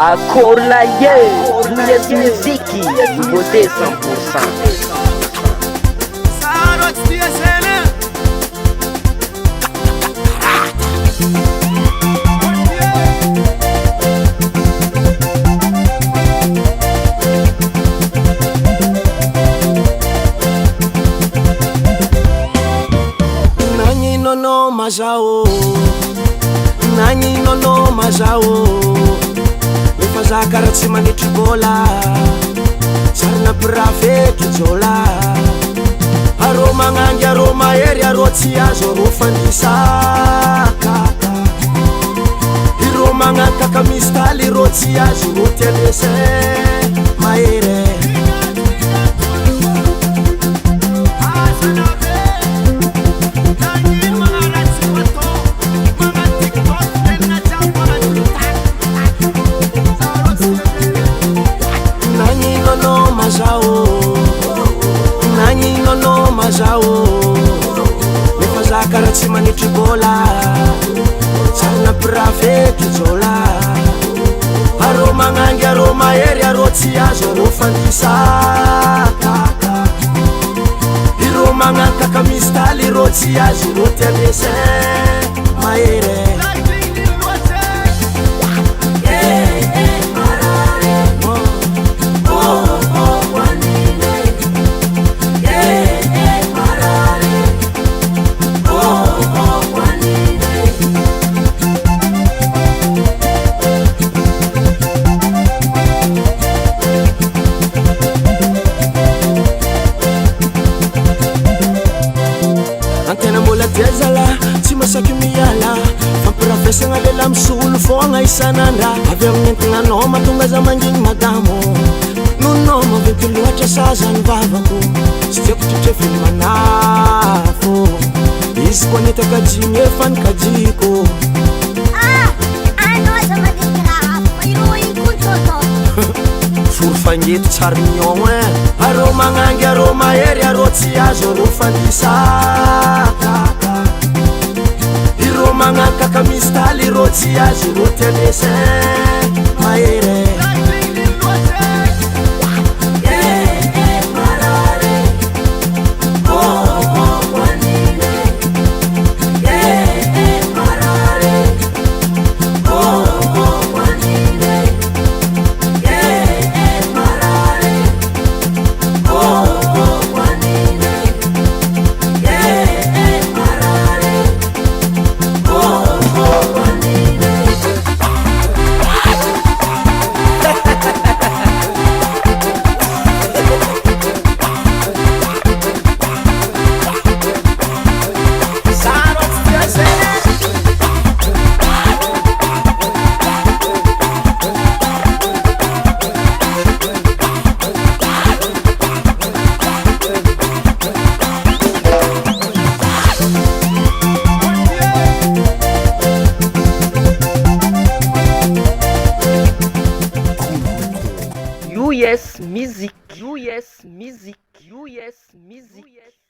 Akola ye, Blues Muziki, nouveauté 100%. Nani nono majao, nani nono majao. Fazakara tsy manitry bola sarina pirafeky jola arô magnangy arô mahery arô tsy azo arô fandisaka irô magnakaka misy taly irô tsy azo irô tialese mahery Kara tsy manitry bola sarina pirafeky jola arô magnangy arô mahery arô tsy azo arô fandisaka irô magnakaka misy taly irô tsy azo irô tialese mahery Saky miala fampirafesagna lela misolo fogna isanandra avy amin'ny entinanao mahatonga za mangigny madamo nonao maventy loatra sazany vavako tsy tiako tritrefiny manafo izy koa netakajigny efa nikajiko anao za madiniky raha fa irô inkontrôtô foro fagnety tsary mignon arô magnangy arô mahery arô tsy azo arô fandisaka magnakaka misy taly irô tsy azo irô tialese mahery US Music.